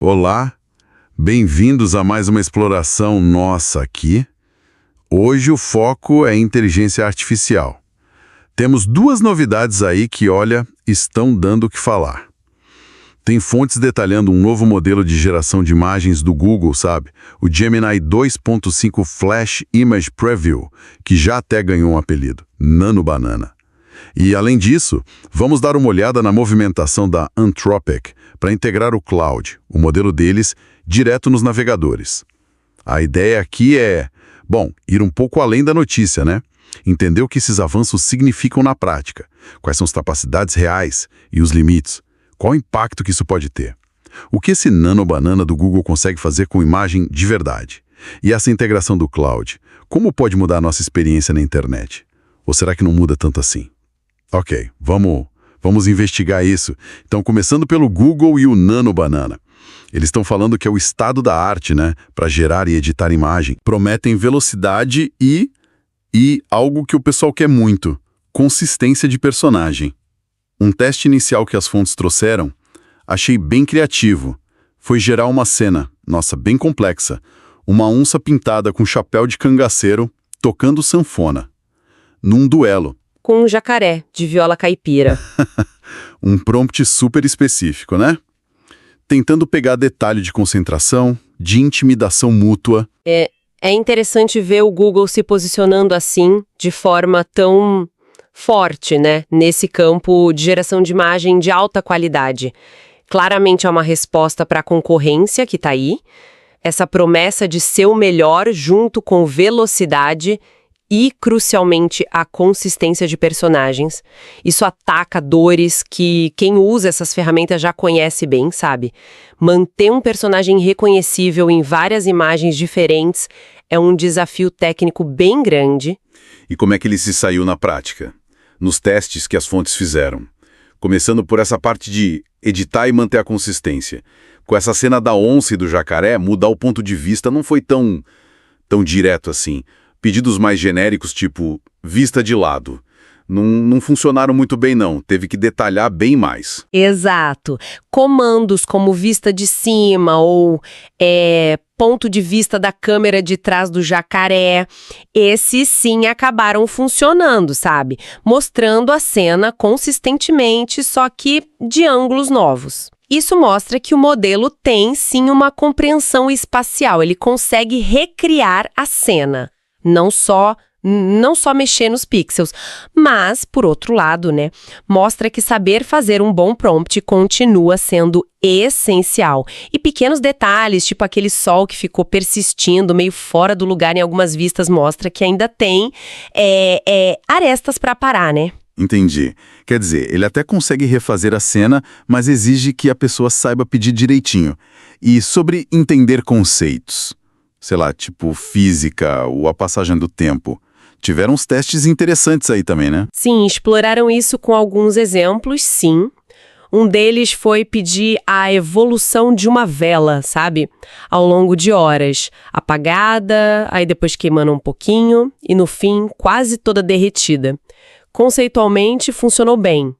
Olá, bem-vindos a mais uma exploração nossa aqui. Hoje o foco é inteligência artificial. Temos duas novidades aí que, olha, estão dando o que falar. Tem fontes detalhando um novo modelo de geração de imagens do Google, sabe? O Gemini 2.5 Flash Image Preview, que já até ganhou um apelido, Nano Banana. E, além disso, vamos dar uma olhada na movimentação da Anthropic para integrar o Cloud, o modelo deles, direto nos navegadores. A ideia aqui é, ir um pouco além da notícia, né? Entender o que esses avanços significam na prática, quais são as capacidades reais e os limites, qual o impacto que isso pode ter. O que esse Nano Banana do Google consegue fazer com imagem de verdade? E essa integração do Cloud, como pode mudar a nossa experiência na internet? Ou será que não muda tanto assim? Ok, vamos investigar isso. Então, começando pelo Google e o Nano Banana. Eles estão falando que é o estado da arte, né? Para gerar e editar imagem. Prometem velocidade e algo que o pessoal quer muito, consistência de personagem. Um teste inicial que as fontes trouxeram, achei bem criativo. Foi gerar uma cena, bem complexa. Uma onça pintada com chapéu de cangaceiro, tocando sanfona. Num duelo. Com um jacaré, de viola caipira. Um prompt super específico, né? Tentando pegar detalhe de concentração, de intimidação mútua. É interessante ver o Google se posicionando assim, de forma tão forte, né? Nesse campo de geração de imagem de alta qualidade. Claramente é uma resposta para a concorrência que está aí. Essa promessa de ser o melhor junto com velocidade e, crucialmente, a consistência de personagens. Isso ataca dores que quem usa essas ferramentas já conhece bem, sabe? Manter um personagem reconhecível em várias imagens diferentes é um desafio técnico bem grande. E como é que ele se saiu na prática? Nos testes que as fontes fizeram. Começando por essa parte de editar e manter a consistência. Com essa cena da onça e do jacaré, mudar o ponto de vista não foi tão direto assim. Pedidos mais genéricos, tipo vista de lado, não funcionaram muito bem não, teve que detalhar bem mais. Exato. Comandos como vista de cima ou ponto de vista da câmera de trás do jacaré, esses sim acabaram funcionando, sabe? Mostrando a cena consistentemente, só que de ângulos novos. Isso mostra que o modelo tem sim uma compreensão espacial, ele consegue recriar a cena. Não só mexer nos pixels, mas, por outro lado, né, mostra que saber fazer um bom prompt continua sendo essencial. E pequenos detalhes, tipo aquele sol que ficou persistindo meio fora do lugar em algumas vistas, mostra que ainda tem arestas para parar, né? Entendi. Quer dizer, ele até consegue refazer a cena, mas exige que a pessoa saiba pedir direitinho. E sobre entender conceitos? Sei lá, tipo física ou a passagem do tempo. Tiveram uns testes interessantes aí também, né? Sim, exploraram isso com alguns exemplos, sim. Um deles foi pedir a evolução de uma vela, sabe? Ao longo de horas. Apagada, aí depois queimando um pouquinho e no fim quase toda derretida. Conceitualmente funcionou bem.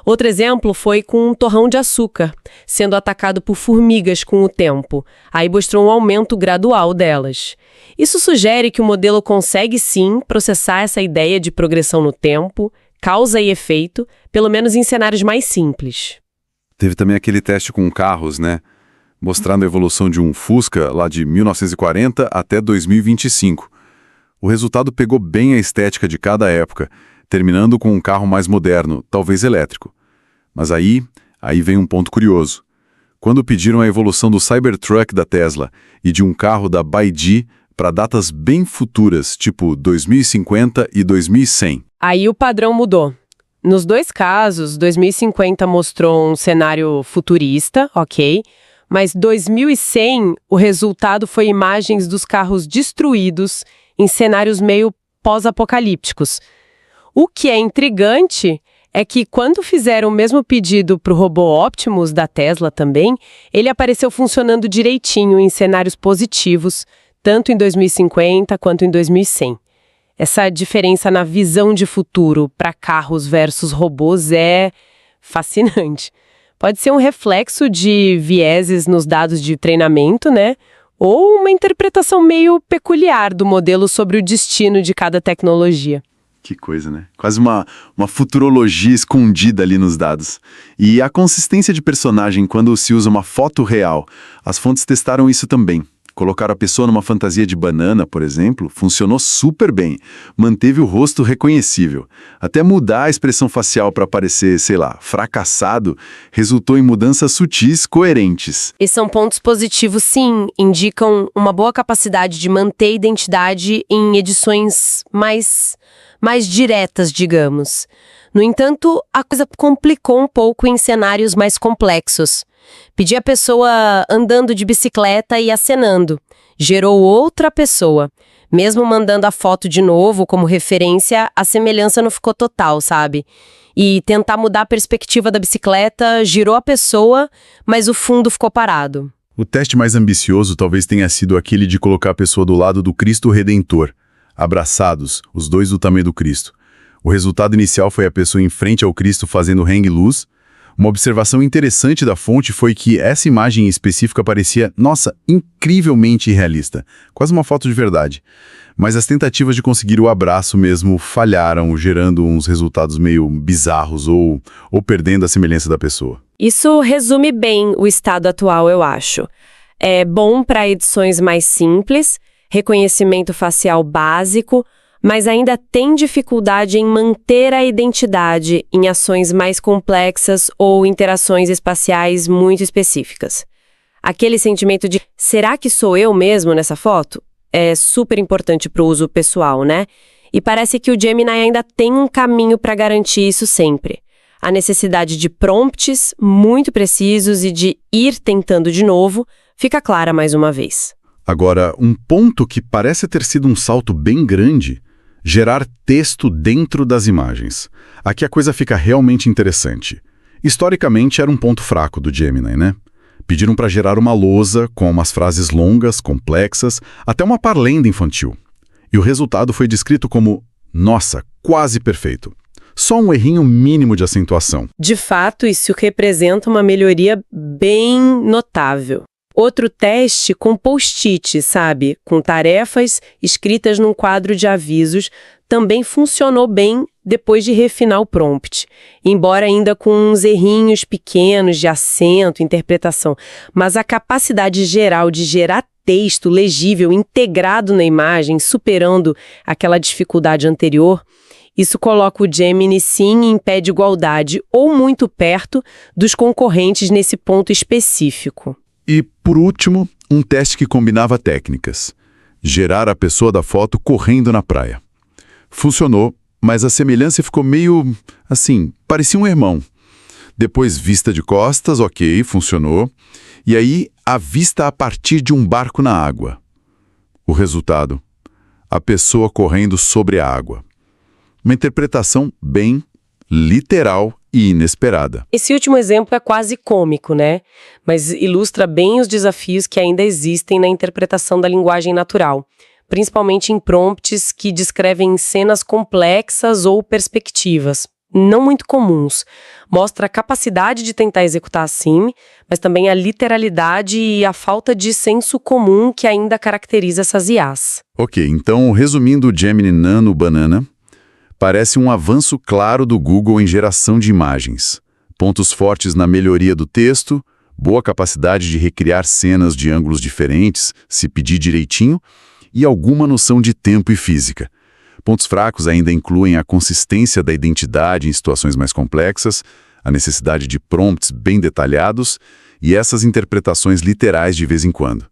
Outro exemplo foi com um torrão de açúcar, sendo atacado por formigas com o tempo. Aí mostrou um aumento gradual delas. Isso sugere que o modelo consegue sim processar essa ideia de progressão no tempo, causa e efeito, pelo menos em cenários mais simples. Teve também aquele teste com carros, né? Mostrando a evolução de um Fusca lá de 1940 até 2025. O resultado pegou bem a estética de cada época, terminando com um carro mais moderno, talvez elétrico. Mas aí vem um ponto curioso. Quando pediram a evolução do Cybertruck da Tesla e de um carro da BYD para datas bem futuras, tipo 2050 e 2100. Aí o padrão mudou. Nos dois casos, 2050 mostrou um cenário futurista, ok? Mas 2100, o resultado foi imagens dos carros destruídos em cenários meio pós-apocalípticos. O que é intrigante é que quando fizeram o mesmo pedido para o robô Optimus da Tesla também, ele apareceu funcionando direitinho em cenários positivos, tanto em 2050 quanto em 2100. Essa diferença na visão de futuro para carros versus robôs é fascinante. Pode ser um reflexo de vieses nos dados de treinamento, né? Ou uma interpretação meio peculiar do modelo sobre o destino de cada tecnologia. Que coisa, né? Quase uma futurologia escondida ali nos dados. E a consistência de personagem quando se usa uma foto real. As fontes testaram isso também. Colocar a pessoa numa fantasia de banana, por exemplo, funcionou super bem. Manteve o rosto reconhecível. Até mudar a expressão facial para parecer, sei lá, fracassado, resultou em mudanças sutis, coerentes. E são pontos positivos, sim. Indicam uma boa capacidade de manter a identidade em edições mais diretas, digamos. No entanto, a coisa complicou um pouco em cenários mais complexos. Pedi a pessoa andando de bicicleta e acenando. Gerou outra pessoa. Mesmo mandando a foto de novo como referência, a semelhança não ficou total, sabe? E tentar mudar a perspectiva da bicicleta girou a pessoa, mas o fundo ficou parado. O teste mais ambicioso talvez tenha sido aquele de colocar a pessoa do lado do Cristo Redentor, abraçados, os dois do tamanho do Cristo. O resultado inicial foi a pessoa em frente ao Cristo fazendo hang-loose. Uma observação interessante da fonte foi que essa imagem específica parecia, nossa, incrivelmente irrealista, quase uma foto de verdade. Mas as tentativas de conseguir o abraço mesmo falharam, gerando uns resultados meio bizarros ou perdendo a semelhança da pessoa. Isso resume bem o estado atual, eu acho. É bom para edições mais simples, reconhecimento facial básico, mas ainda tem dificuldade em manter a identidade em ações mais complexas ou interações espaciais muito específicas. Aquele sentimento de será que sou eu mesmo nessa foto? É super importante para o uso pessoal, né? E parece que o Gemini ainda tem um caminho para garantir isso sempre. A necessidade de prompts muito precisos e de ir tentando de novo fica clara mais uma vez. Agora, um ponto que parece ter sido um salto bem grande: gerar texto dentro das imagens. Aqui a coisa fica realmente interessante. Historicamente era um ponto fraco do Gemini, né? Pediram para gerar uma lousa com umas frases longas, complexas, até uma parlenda infantil. E o resultado foi descrito como, nossa, quase perfeito. Só um errinho mínimo de acentuação. De fato, isso representa uma melhoria bem notável. Outro teste com post-it, sabe? Com tarefas escritas num quadro de avisos, também funcionou bem depois de refinar o prompt. Embora ainda com uns errinhos pequenos de acento, interpretação. Mas a capacidade geral de gerar texto legível, integrado na imagem, superando aquela dificuldade anterior, isso coloca o Gemini, sim, em pé de igualdade ou muito perto dos concorrentes nesse ponto específico. E, por último, um teste que combinava técnicas. Gerar a pessoa da foto correndo na praia. Funcionou, mas a semelhança ficou meio, assim, parecia um irmão. Depois, vista de costas, ok, funcionou. E aí, a vista a partir de um barco na água. O resultado: a pessoa correndo sobre a água. Uma interpretação bem literal e inesperada. Esse último exemplo é quase cômico, né? Mas ilustra bem os desafios que ainda existem na interpretação da linguagem natural, principalmente em prompts que descrevem cenas complexas ou perspectivas, não muito comuns. Mostra a capacidade de tentar executar assim, mas também a literalidade e a falta de senso comum que ainda caracteriza essas IAs. Ok, então, resumindo o Gemini Nano Banana, parece um avanço claro do Google em geração de imagens. Pontos fortes na melhoria do texto, boa capacidade de recriar cenas de ângulos diferentes, se pedir direitinho, e alguma noção de tempo e física. Pontos fracos ainda incluem a consistência da identidade em situações mais complexas, a necessidade de prompts bem detalhados e essas interpretações literais de vez em quando.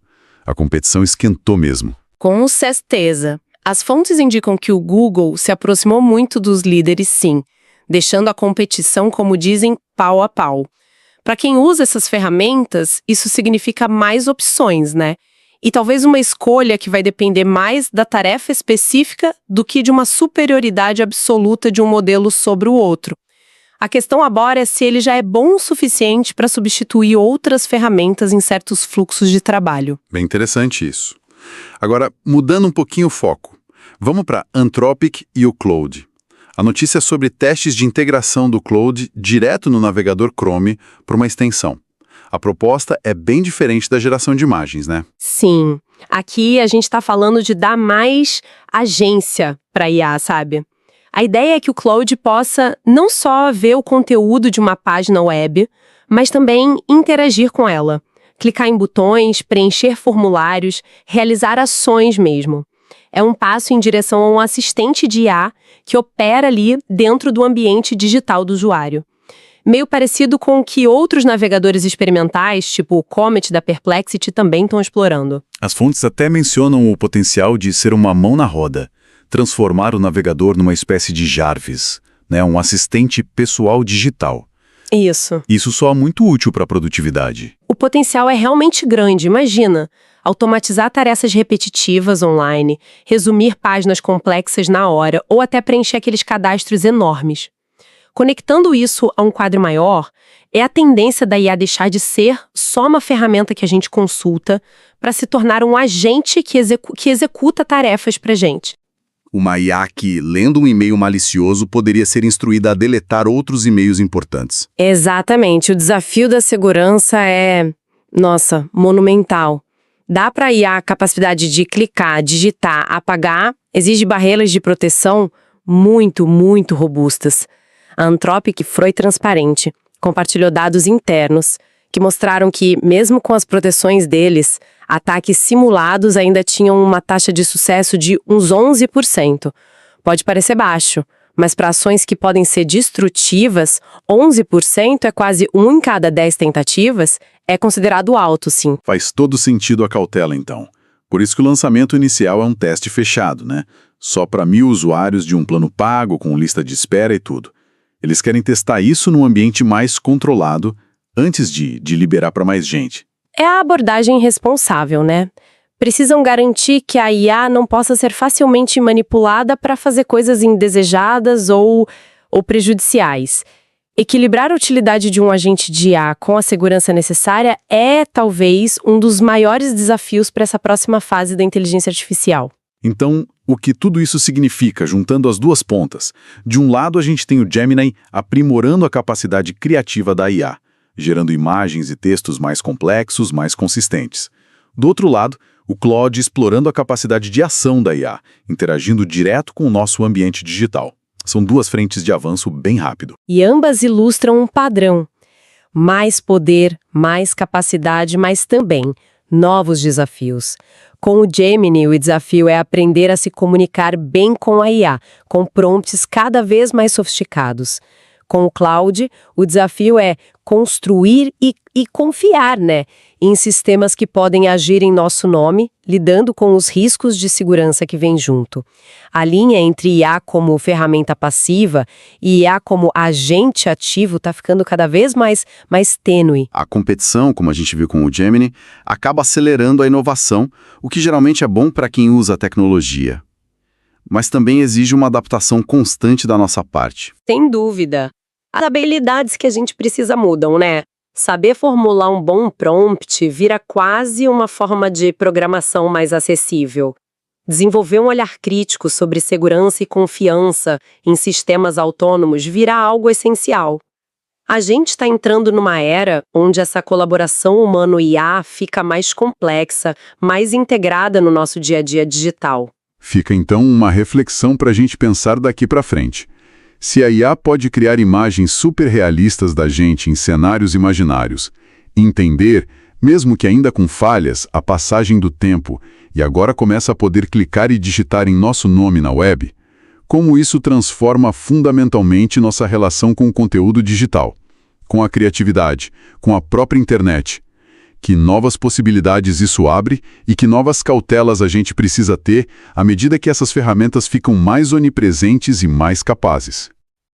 A competição esquentou mesmo. Com certeza. As fontes indicam que o Google se aproximou muito dos líderes, sim, deixando a competição, como dizem, pau a pau. Para quem usa essas ferramentas, isso significa mais opções, né? E talvez uma escolha que vai depender mais da tarefa específica do que de uma superioridade absoluta de um modelo sobre o outro. A questão agora é se ele já é bom o suficiente para substituir outras ferramentas em certos fluxos de trabalho. Bem interessante isso. Agora, mudando um pouquinho o foco, vamos para Anthropic e o Claude. A notícia é sobre testes de integração do Claude direto no navegador Chrome por uma extensão. A proposta é bem diferente da geração de imagens, né? Sim. Aqui a gente está falando de dar mais agência para IA, sabe? A ideia é que o Claude possa não só ver o conteúdo de uma página web, mas também interagir com ela. Clicar em botões, preencher formulários, realizar ações mesmo. É um passo em direção a um assistente de IA que opera ali dentro do ambiente digital do usuário. Meio parecido com o que outros navegadores experimentais, tipo o Comet da Perplexity, também estão explorando. As fontes até mencionam o potencial de ser uma mão na roda, transformar o navegador numa espécie de Jarvis, né, um assistente pessoal digital. Isso. Isso soa muito útil para a produtividade. O potencial é realmente grande, imagina. Automatizar tarefas repetitivas online, resumir páginas complexas na hora ou até preencher aqueles cadastros enormes. Conectando isso a um quadro maior, é a tendência da IA deixar de ser só uma ferramenta que a gente consulta para se tornar um agente que executa tarefas para a gente. Uma IA que, lendo um e-mail malicioso, poderia ser instruída a deletar outros e-mails importantes. Exatamente. O desafio da segurança é, monumental. Dá para a IA a capacidade de clicar, digitar, apagar, exige barreiras de proteção muito, muito robustas. A Anthropic foi transparente, compartilhou dados internos que mostraram que, mesmo com as proteções deles, ataques simulados ainda tinham uma taxa de sucesso de uns 11%. Pode parecer baixo, mas para ações que podem ser destrutivas, 11% é quase 1 em cada 10 tentativas, é considerado alto, sim. Faz todo sentido a cautela, então. Por isso que o lançamento inicial é um teste fechado, né? Só para 1.000 usuários de um plano pago, com lista de espera e tudo. Eles querem testar isso num ambiente mais controlado, antes de liberar para mais gente. É a abordagem responsável, né? Precisam garantir que a IA não possa ser facilmente manipulada para fazer coisas indesejadas ou prejudiciais. Equilibrar a utilidade de um agente de IA com a segurança necessária é, talvez, um dos maiores desafios para essa próxima fase da inteligência artificial. Então, o que tudo isso significa, juntando as duas pontas? De um lado, a gente tem o Gemini aprimorando a capacidade criativa da IA, gerando imagens e textos mais complexos, mais consistentes. Do outro lado, o Claude explorando a capacidade de ação da IA, interagindo direto com o nosso ambiente digital. São duas frentes de avanço bem rápido. E ambas ilustram um padrão. Mais poder, mais capacidade, mas também novos desafios. Com o Gemini, o desafio é aprender a se comunicar bem com a IA, com prompts cada vez mais sofisticados. Com o Claude, o desafio é construir e confiar, em sistemas que podem agir em nosso nome, lidando com os riscos de segurança que vêm junto. A linha entre IA como ferramenta passiva e IA como agente ativo está ficando cada vez mais tênue. A competição, como a gente viu com o Gemini, acaba acelerando a inovação, o que geralmente é bom para quem usa a tecnologia. Mas também exige uma adaptação constante da nossa parte. Sem dúvida. As habilidades que a gente precisa mudam, né? Saber formular um bom prompt vira quase uma forma de programação mais acessível. Desenvolver um olhar crítico sobre segurança e confiança em sistemas autônomos vira algo essencial. A gente está entrando numa era onde essa colaboração humano-IA fica mais complexa, mais integrada no nosso dia a dia digital. Fica então uma reflexão para a gente pensar daqui para frente. Se a IA pode criar imagens super realistas da gente em cenários imaginários, entender, mesmo que ainda com falhas, a passagem do tempo e agora começa a poder clicar e digitar em nosso nome na web, como isso transforma fundamentalmente nossa relação com o conteúdo digital, com a criatividade, com a própria internet. Que novas possibilidades isso abre e que novas cautelas a gente precisa ter à medida que essas ferramentas ficam mais onipresentes e mais capazes.